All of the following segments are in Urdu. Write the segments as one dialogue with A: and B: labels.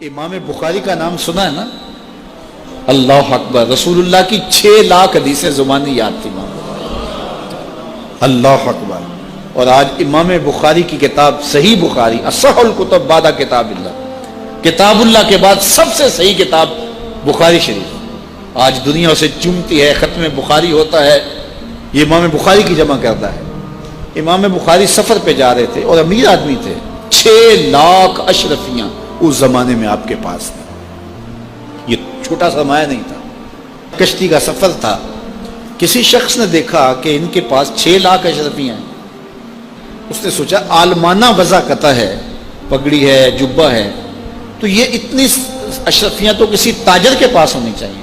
A: امام بخاری کا نام سنا ہے نا؟ اللہ اکبر، رسول اللہ کی 6 لاکھ حدیثیں زبانی یاد تھی امام بخاری، اللہ اکبر۔ اور آج امام بخاری کی کتاب صحیح بخاری، اصح الکتب بعد کتاب اللہ، کتاب اللہ کے بعد سب سے صحیح کتاب بخاری شریف آج دنیا اسے چومتی ہے۔ ختم بخاری ہوتا ہے، یہ امام بخاری کی جمع کرتا ہے۔ امام بخاری سفر پہ جا رہے تھے اور امیر آدمی تھے، 6 لاکھ اشرفیاں اس زمانے میں آپ کے پاس تھے، یہ چھوٹا سرمایہ نہیں تھا۔ کشتی کا سفر تھا، کسی شخص نے دیکھا کہ ان کے پاس 6 لاکھ اشرفیاں ہیں۔ اس نے سوچا عالمانہ وضاقتہ ہے، پگڑی ہے، جبہ ہے، تو یہ اتنی اشرفیاں تو کسی تاجر کے پاس ہونی چاہیے،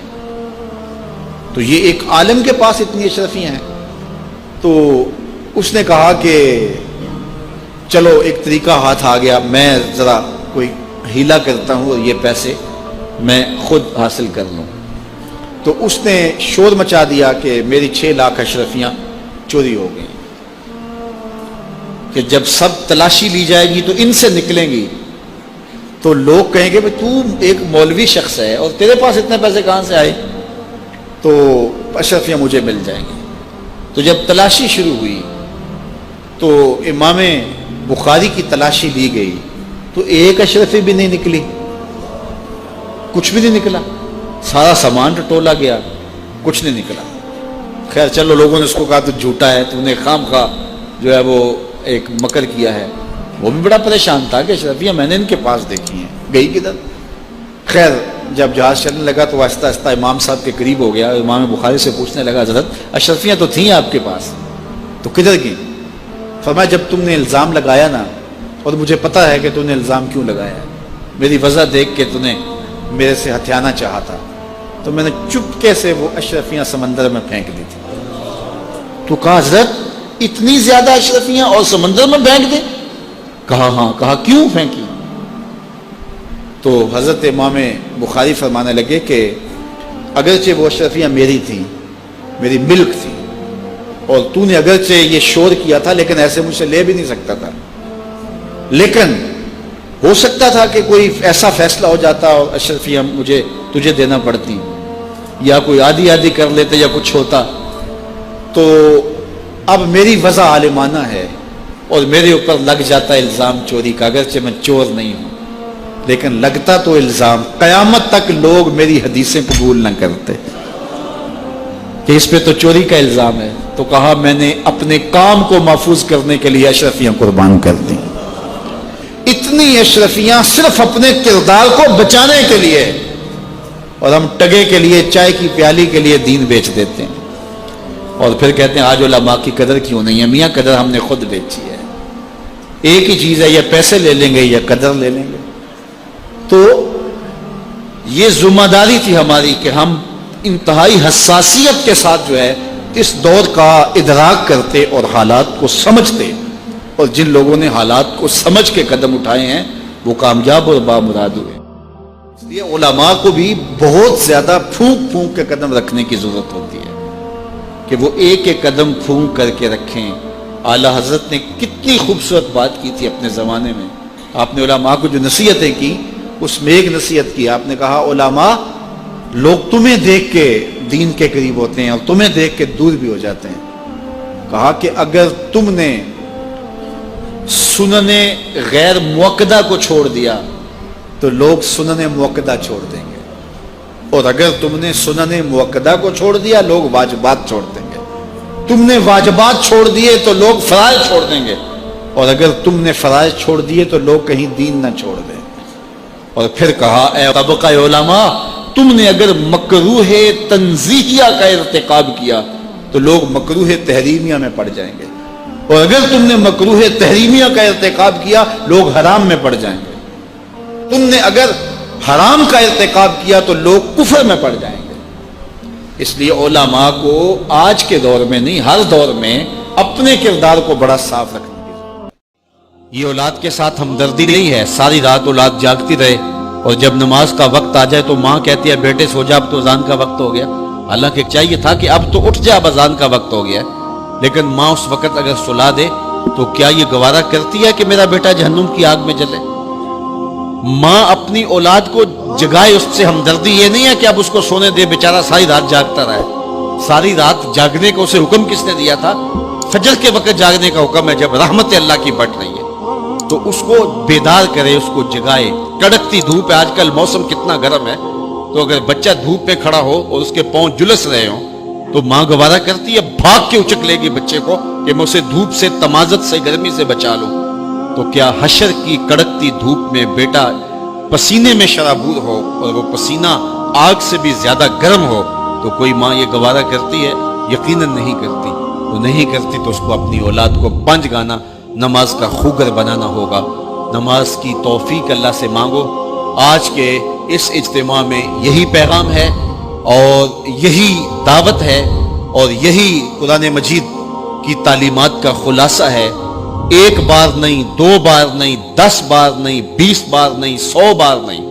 A: تو یہ ایک عالم کے پاس اتنی اشرفیاں ہیں۔ تو اس نے کہا کہ چلو ایک طریقہ ہاتھ آ گیا، میں ذرا کوئی ہیلا کرتا ہوں اور یہ پیسے میں خود حاصل کر لوں۔ تو اس نے شور مچا دیا کہ میری 6 لاکھ اشرفیاں چوری ہو گئیں، کہ جب سب تلاشی لی جائے گی تو ان سے نکلیں گی تو لوگ کہیں گے تو ایک مولوی شخص ہے اور تیرے پاس اتنے پیسے کہاں سے آئے، تو اشرفیاں مجھے مل جائیں گی۔ تو جب تلاشی شروع ہوئی تو امام بخاری کی تلاشی لی گئی تو ایک اشرفی بھی نہیں نکلی، کچھ بھی نہیں نکلا، سارا سامان ٹٹولا گیا، کچھ نہیں نکلا۔ خیر چلو، لوگوں نے اس کو کہا تو جھوٹا ہے، تو نے خام خواہ جو ہے وہ ایک مکر کیا ہے۔ وہ بھی بڑا پریشان تھا کہ اشرفیاں میں نے ان کے پاس دیکھی ہیں، گئی کدھر؟ خیر جب جہاز چلنے لگا تو آہستہ آہستہ امام صاحب کے قریب ہو گیا، امام بخاری سے پوچھنے لگا حضرت اشرفیاں تو تھیں آپ کے پاس، تو کدھر گئیں؟ فرمایا جب تم نے الزام لگایا نا، اور مجھے پتا ہے کہ تم نے الزام کیوں لگایا ہے، میری وجہ دیکھ کے تم نے میرے سے ہتھیانا چاہا تھا، تو میں نے چپکے سے وہ اشرفیاں سمندر میں پھینک دی تھی۔ تو کہا حضرت اتنی زیادہ اشرفیاں اور سمندر میں پھینک دیں؟ کہا ہاں۔ کہا کیوں پھینکی؟ تو حضرت امام بخاری فرمانے لگے کہ اگرچہ وہ اشرفیاں میری تھیں، میری ملک تھی، اور تو نے اگرچہ یہ شور کیا تھا لیکن ایسے مجھ سے لے بھی نہیں سکتا تھا، لیکن ہو سکتا تھا کہ کوئی ایسا فیصلہ ہو جاتا اور اشرفیاں مجھے تجھے دینا پڑتی، یا کوئی آدھی آدھی کر لیتے یا کچھ ہوتا، تو اب میری وضع عالمانہ ہے اور میرے اوپر لگ جاتا الزام چوری کا، اگرچہ میں چور نہیں ہوں لیکن لگتا تو الزام، قیامت تک لوگ میری حدیثیں قبول نہ کرتے کہ اس پہ تو چوری کا الزام ہے۔ تو کہا میں نے اپنے کام کو محفوظ کرنے کے لیے اشرفیاں قربان کر دیں، اتنی اشرفیاں صرف اپنے کردار کو بچانے کے لیے، اور ہم ٹگے کے لیے، چائے کی پیالی کے لیے دین بیچ دیتے ہیں، اور پھر کہتے ہیں آج علماء کی قدر کیوں نہیں ہے؟ میاں قدر ہم نے خود بیچی ہے، ایک ہی چیز ہے، یا پیسے لے لیں گے یا قدر لے لیں گے۔ تو یہ ذمہ داری تھی ہماری کہ ہم انتہائی حساسیت کے ساتھ جو ہے اس دور کا ادراک کرتے اور حالات کو سمجھتے، اور جن لوگوں نے حالات کو سمجھ کے قدم اٹھائے ہیں وہ کامیاب اور بامراد ہوئے۔ اس لیے علماء کو بھی بہت زیادہ پھونک پھونک کے قدم رکھنے کی ضرورت ہوتی ہے کہ وہ ایک ایک قدم پھونک کر کے رکھیں۔ اعلیٰ حضرت نے کتنی خوبصورت بات کی تھی اپنے زمانے میں، آپ نے علماء کو جو نصیحتیں کی اس میں ایک نصیحت کی، آپ نے کہا علماء لوگ تمہیں دیکھ کے دین کے قریب ہوتے ہیں اور تمہیں دیکھ کے دور بھی ہو جاتے ہیں۔ کہا کہ اگر تم نے سنن غیر موقدہ کو چھوڑ دیا تو لوگ سنن موقدہ چھوڑ دیں گے، اور اگر تم نے سنن موقدہ کو چھوڑ دیا لوگ واجبات چھوڑ دیں گے، تم نے واجبات چھوڑ دیے تو لوگ فرائض چھوڑ دیں گے، اور اگر تم نے فرائض چھوڑ دیے تو لوگ کہیں دین نہ چھوڑ دیں۔ اور پھر کہا اے طبقہ علماء، تم نے اگر مکروہ تنزیہیہ کا ارتکاب کیا تو لوگ مکروہ تحریمیہ میں پڑ جائیں گے، اور اگر تم نے مکروہ تحریمیہ کا ارتکاب کیا لوگ حرام میں پڑ جائیں گے، تم نے اگر حرام کا ارتکاب کیا تو لوگ کفر میں پڑ جائیں گے۔ اس لیے علماء کو آج کے دور میں نہیں، ہر دور میں اپنے کردار کو بڑا صاف رکھنا چاہیے۔ یہ اولاد کے ساتھ ہمدردی نہیں ہے، ساری رات اولاد جاگتی رہے اور جب نماز کا وقت آ جائے تو ماں کہتی ہے بیٹے سو جا، اب تو اذان کا وقت ہو گیا۔ حالانکہ چاہیے تھا کہ اب تو اٹھ جا، اب اذان کا وقت ہو گیا، لیکن ماں اس وقت اگر سلا دے تو کیا یہ گوارا کرتی ہے کہ میرا بیٹا جہنم کی آگ میں جلے؟
B: ماں اپنی اولاد کو جگائے، اس سے ہمدردی یہ نہیں ہے کہ اب اس کو سونے دے، بیچارہ ساری رات جاگتا رہے. ساری رات جاگنے کا اسے حکم کس نے دیا تھا؟ فجر کے وقت جاگنے کا حکم ہے جب رحمت اللہ کی بٹ رہی ہے. تو اس کو بیدار کرے، اس کو جگائے. کڑکتی دھوپ ہے، آج کل موسم کتنا گرم ہے، تو اگر بچہ دھوپ میں کھڑا ہو اور اس کے پاؤں جلس رہے ہوں تو ماں گوارہ کرتی ہے، بھاگ کے اچک لے گی بچے کو کہ میں اسے دھوپ سے، تمازت سے، گرمی سے بچا لوں. تو کیا حشر کی کڑکتی دھوپ میں بیٹا پسینے میں شرابور ہو اور وہ پسینہ آگ سے بھی زیادہ گرم ہو تو کوئی ماں یہ گوارہ کرتی ہے؟ یقیناً نہیں کرتی. تو نہیں کرتی تو اس کو اپنی اولاد کو 5 گانا نماز کا خوگر بنانا ہوگا. نماز کی توفیق اللہ سے مانگو. آج کے اس اجتماع میں یہی پیغام ہے اور یہی دعوت ہے اور یہی قرآن مجید کی تعلیمات کا خلاصہ ہے. 1 بار نہیں، 2 بار نہیں، 10 بار نہیں، 20 بار نہیں، 100 بار نہیں،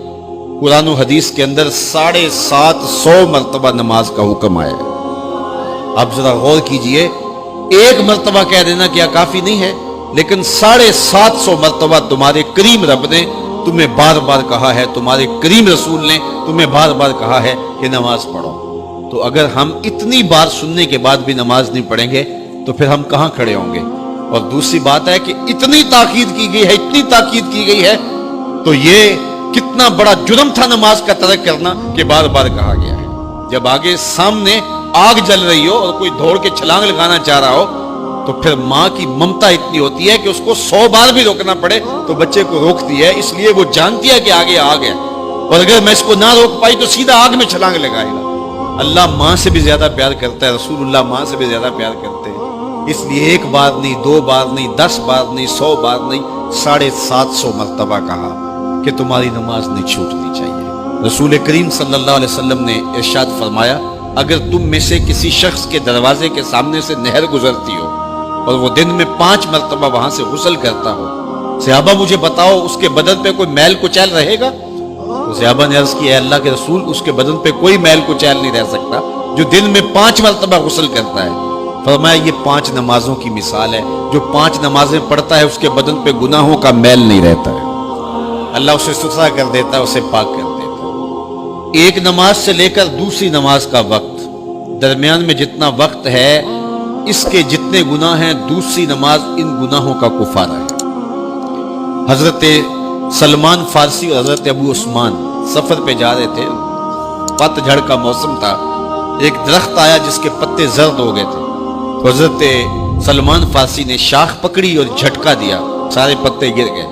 B: قرآن و حدیث کے اندر 750 مرتبہ نماز کا حکم آیا ہے. آپ ذرا غور کیجئے، 1 مرتبہ کہہ دینا کیا کافی نہیں ہے؟ لیکن 750 مرتبہ تمہارے کریم رب نے تمہیں بار بار کہا ہے، تمہارے کریم رسول نے تمہیں بار بار کہا ہے کہ نماز پڑھو. تو اگر ہم اتنی بار سننے کے بعد بھی نماز نہیں پڑھیں گے تو پھر ہم کہاں کھڑے ہوں گے؟ اور دوسری بات ہے کہ اتنی تاکید کی گئی ہے، اتنی تاکید کی گئی ہے، تو یہ کتنا بڑا جرم تھا نماز کا ترک کرنا کہ بار بار کہا گیا ہے. جب آگے سامنے آگ جل رہی ہو اور کوئی دوڑ کے چھلانگ لگانا چاہ رہا ہو تو پھر ماں کی ممتا اتنی ہوتی ہے کہ اس کو 100 بار بھی روکنا پڑے تو بچے کو روکتی ہے، اس لیے وہ جانتی ہے کہ آگے آگ ہے، اور اگر میں اس کو نہ روک پائی تو سیدھا آگ میں چھلانگ لگائے گا. اللہ ماں سے بھی زیادہ پیار کرتا ہے، رسول اللہ ماں سے بھی زیادہ پیار کرتے ہیں. اس لیے 1 بار نہیں، 2 بار نہیں، 10 بار نہیں، 100 بار نہیں، 750 مرتبہ کہا کہ تمہاری نماز نہیں چھوٹنی چاہیے. رسول کریم صلی اللہ علیہ وسلم نے ارشاد فرمایا، اگر تم میں سے کسی شخص کے دروازے کے سامنے سے نہر گزرتی ہو اور وہ دن میں 5 مرتبہ وہاں سے غسل کرتا ہو، صحابہ مجھے بتاؤ اس کے بدن پہ کوئی میل کچیل رہے گا؟ تو صحابہ نے عرض کی، اے اللہ کے رسول، اس کے بدن پہ کوئی میل کچیل نہیں رہ سکتا جو دن میں 5 مرتبہ غسل کرتا ہے. فرمایا یہ 5 نمازوں کی مثال ہے، جو 5 نمازیں پڑھتا ہے اس کے بدن پہ گناہوں کا میل نہیں رہتا ہے، اللہ اسے ستھرا کر دیتا ہے، اسے پاک کر دیتا ہے. ایک نماز سے لے کر دوسری نماز کا وقت، درمیان میں جتنا وقت ہے اس کے جتنے گناہ ہیں، دوسری نماز ان گناہوں کا کفارہ ہے. حضرت سلمان فارسی اور حضرت ابو عثمان سفر پہ جا رہے تھے، پت جھڑ کا موسم تھا. ایک درخت آیا جس کے پتے زرد ہو گئے تھے، تو حضرت سلمان فارسی نے شاخ پکڑی اور جھٹکا دیا، سارے پتے گر گئے.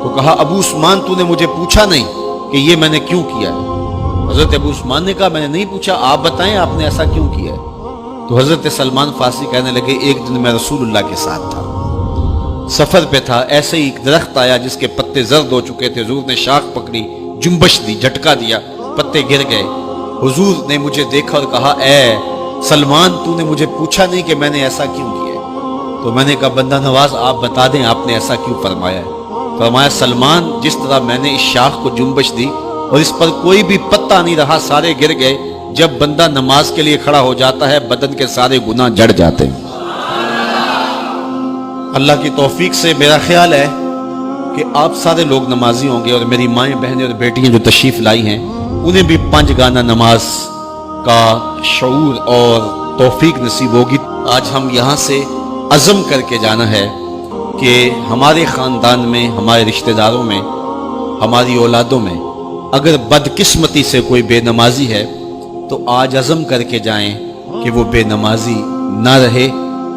B: تو کہا، ابو عثمان تو نے مجھے پوچھا نہیں کہ یہ میں نے کیوں کیا ہے؟ حضرت ابو عثمان نے کہا، میں نے نہیں پوچھا، آپ بتائیں آپ نے ایسا کیوں کیا ہے؟ تو حضرت سلمان فارسی کہنے لگے، ایک دن میں رسول اللہ کے ساتھ تھا، سفر پہ تھا، ایسے ہی ایک درخت آیا جس کے پتے زرد ہو چکے تھے، حضور نے شاخ پکڑی، جنبش دی، جھٹکا دیا، پتے گر گئے. حضور نے مجھے دیکھا اور کہا، اے سلمان تو نے مجھے پوچھا نہیں کہ میں نے ایسا کیوں کیا ہے؟ تو میں نے کہا، بندہ نواز آپ بتا دیں آپ نے ایسا کیوں فرمایا ہے؟ فرمایا، سلمان جس طرح میں نے اس شاخ کو جنبش دی اور اس پر کوئی بھی پتا نہیں رہا، سارے گر گئے، جب بندہ نماز کے لیے کھڑا ہو جاتا ہے بدن کے سارے گناہ جڑ جاتے ہیں. اللہ کی توفیق سے میرا خیال ہے کہ آپ سارے لوگ نمازی ہوں گے، اور میری مائیں بہنیں اور بیٹیاں جو تشریف لائی ہیں انہیں بھی 5 گانا نماز کا شعور اور توفیق نصیب ہوگی. آج ہم یہاں سے عزم کر کے جانا ہے کہ ہمارے خاندان میں، ہمارے رشتہ داروں میں، ہماری اولادوں میں اگر بدقسمتی سے کوئی بے نمازی ہے تو آج عزم کر کے جائیں کہ وہ بے نمازی نہ رہے.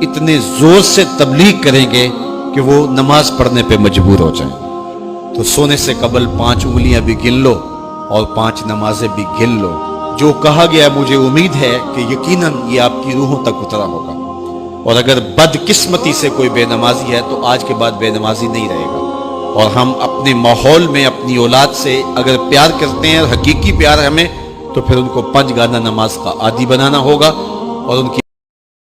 B: اتنے زور سے تبلیغ کریں گے کہ وہ نماز پڑھنے پہ مجبور ہو جائیں. تو سونے سے قبل 5 انگلیاں بھی گن لو اور 5 نمازیں بھی گن لو. جو کہا گیا مجھے امید ہے کہ یقیناً یہ آپ کی روحوں تک اترا ہوگا. اور اگر بدقسمتی سے کوئی بے نمازی ہے تو آج کے بعد بے نمازی نہیں رہے گا. اور ہم اپنے ماحول میں اپنی اولاد سے اگر پیار کرتے ہیں، حقیقی پیار ہمیں، تو پھر ان کو 5 گانا نماز کا عادی بنانا ہوگا اور ان کی